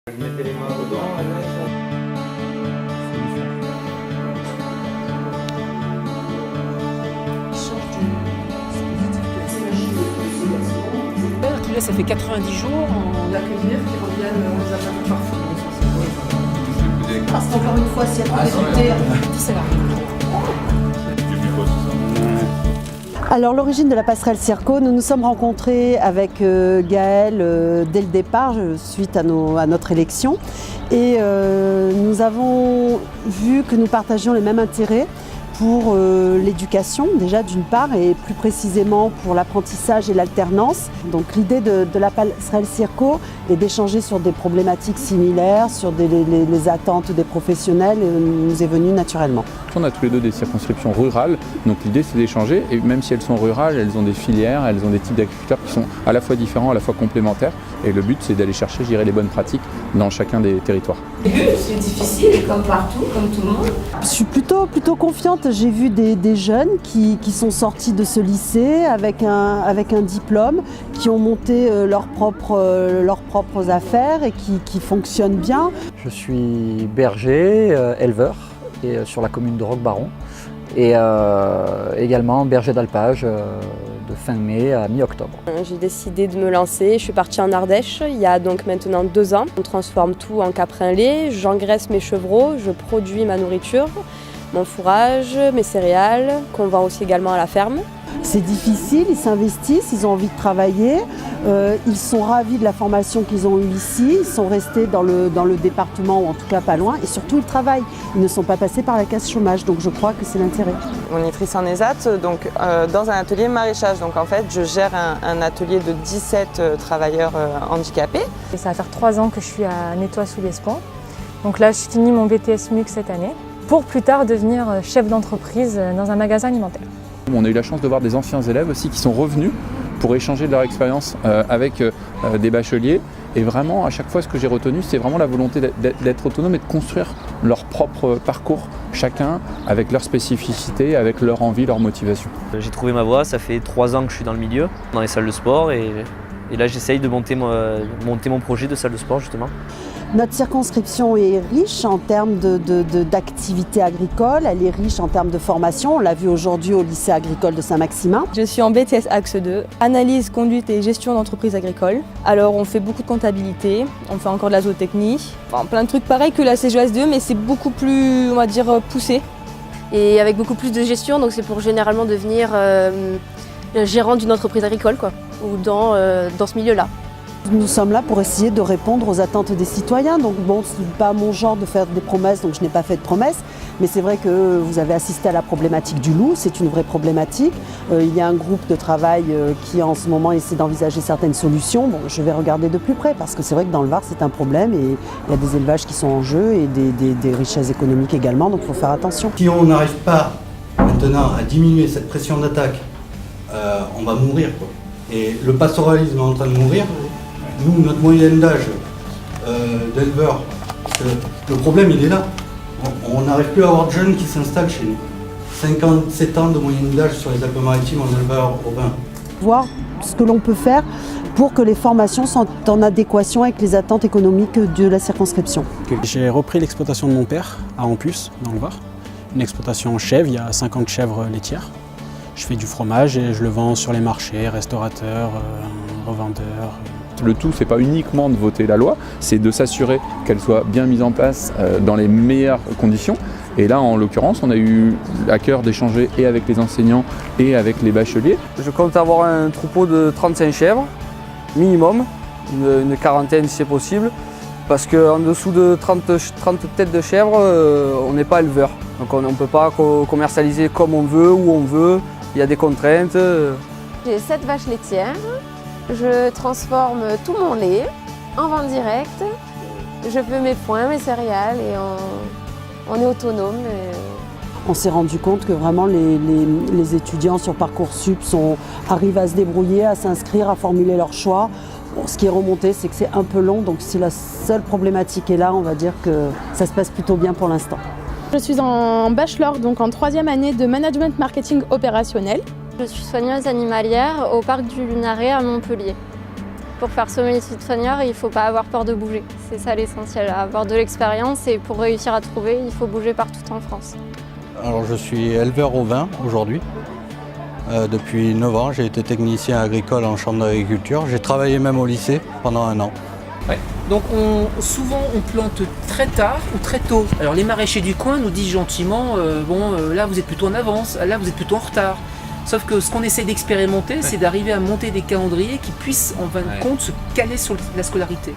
Je mettais les mains dedans. Là, ça fait 90 jours. D'accueillir qui reviennent aux attaques parfois. Parce qu'encore une fois, s'il y a trop d'étudiés, tout ça va. Alors l'origine de la passerelle Circo, nous nous sommes rencontrés avec Gaël dès le départ, suite à notre élection. Et nous avons vu que nous partagions les mêmes intérêts pour l'éducation, déjà d'une part, et plus précisément pour l'apprentissage et l'alternance. Donc l'idée de la passerelle Circo est d'échanger sur des problématiques similaires, sur les attentes des professionnels, et nous est venue naturellement. On a tous les deux des circonscriptions rurales, donc l'idée c'est d'échanger, et même si elles sont rurales, elles ont des filières, elles ont des types d'agriculteurs qui sont à la fois différents, à la fois complémentaires, et le but c'est d'aller chercher, je dirais, les bonnes pratiques dans chacun des territoires. C'est difficile, comme partout, comme tout le monde. Je suis plutôt confiante. J'ai vu des jeunes qui sont sortis de ce lycée avec un diplôme, qui ont monté leurs propres affaires et qui fonctionnent bien. Je suis berger, éleveur et, sur la commune de Roquebaron et également berger d'alpage de fin mai à mi-octobre. J'ai décidé de me lancer, je suis partie en Ardèche il y a donc maintenant 2 ans. On transforme tout en caprin lait, j'engraisse mes chevreaux, je produis ma nourriture, mon fourrage, mes céréales, qu'on vend aussi également à la ferme. C'est difficile, ils s'investissent, ils ont envie de travailler, ils sont ravis de la formation qu'ils ont eue ici, ils sont restés dans le département ou en tout cas pas loin et surtout ils travaillent, ils ne sont pas passés par la case chômage, donc je crois que c'est l'intérêt. Monitrice en ESAT, donc dans un atelier maraîchage, donc en fait je gère un atelier de 17 travailleurs handicapés. Et ça va faire 3 ans que je suis à Nettoie-sous-l'Espont, donc là je finis mon BTS MUC cette année pour plus tard devenir chef d'entreprise dans un magasin alimentaire. On a eu la chance de voir des anciens élèves aussi qui sont revenus pour échanger de leur expérience avec des bacheliers. Et vraiment, à chaque fois, ce que j'ai retenu, c'est vraiment la volonté d'être autonome et de construire leur propre parcours, chacun avec leur spécificité, avec leur envie, leur motivation. J'ai trouvé ma voie, ça fait 3 ans que je suis dans le milieu, dans les salles de sport, et là j'essaye de monter mon projet de salle de sport justement. Notre circonscription est riche en termes d'activités agricoles, elle est riche en termes de formation, on l'a vu aujourd'hui au lycée agricole de Saint-Maximin. Je suis en BTS Axe 2, analyse, conduite et gestion d'entreprise agricole. Alors on fait beaucoup de comptabilité, on fait encore de la zootechnie, enfin, plein de trucs pareils que la CGS 2, mais c'est beaucoup plus, on va dire, poussé. Et avec beaucoup plus de gestion, donc c'est pour généralement devenir gérant d'une entreprise agricole, quoi, ou dans ce milieu-là. Nous sommes là pour essayer de répondre aux attentes des citoyens. Donc bon, ce n'est pas mon genre de faire des promesses, donc je n'ai pas fait de promesses. Mais c'est vrai que vous avez assisté à la problématique du loup, c'est une vraie problématique. Il y a un groupe de travail qui en ce moment essaie d'envisager certaines solutions. Bon, je vais regarder de plus près parce que c'est vrai que dans le Var c'est un problème et il y a des élevages qui sont en jeu et des richesses économiques également, donc il faut faire attention. Si on n'arrive pas maintenant à diminuer cette pression d'attaque, on va mourir, quoi. Et le pastoralisme est en train de mourir. Nous, notre moyenne d'âge d'éleveurs, le problème il est là. On n'arrive plus à avoir de jeunes qui s'installent chez nous. 57 ans de moyenne d'âge sur les Alpes-Maritimes en éleveur urbain. Voir ce que l'on peut faire pour que les formations soient en adéquation avec les attentes économiques de la circonscription. J'ai repris l'exploitation de mon père à Ampus, dans le Var. Une exploitation chèvre, il y a 50 chèvres laitières. Je fais du fromage et je le vends sur les marchés, restaurateurs, revendeurs. Le tout, c'est pas uniquement de voter la loi, c'est de s'assurer qu'elle soit bien mise en place dans les meilleures conditions. Et là, en l'occurrence, on a eu à cœur d'échanger et avec les enseignants et avec les bacheliers. Je compte avoir un troupeau de 35 chèvres, minimum, une quarantaine si c'est possible, parce qu'en dessous de 30 têtes de chèvres, on n'est pas éleveur. Donc on ne peut pas commercialiser comme on veut, où on veut, il y a des contraintes. J'ai 7 vaches laitières, je transforme tout mon lait en vente directe, je fais mes foins, mes céréales et on est autonome. On s'est rendu compte que vraiment les étudiants sur Parcoursup arrivent à se débrouiller, à s'inscrire, à formuler leur choix. Bon, ce qui est remonté, c'est que c'est un peu long, donc si la seule problématique est là, on va dire que ça se passe plutôt bien pour l'instant. Je suis en bachelor, donc en 3e année de management marketing opérationnel. Je suis soigneuse animalière au parc du Lunaret à Montpellier. Pour faire sommelier de filière, il ne faut pas avoir peur de bouger. C'est ça l'essentiel, avoir de l'expérience et pour réussir à trouver, il faut bouger partout en France. Alors je suis éleveur au vin aujourd'hui. Depuis 9 ans, j'ai été technicien agricole en chambre d'agriculture. J'ai travaillé même au lycée pendant 1 an. Ouais. Donc souvent on plante très tard ou très tôt. Alors les maraîchers du coin nous disent gentiment là vous êtes plutôt en avance, là vous êtes plutôt en retard. Sauf que ce qu'on essaie d'expérimenter, c'est d'arriver à monter des calendriers qui puissent en fin de compte se caler sur la scolarité.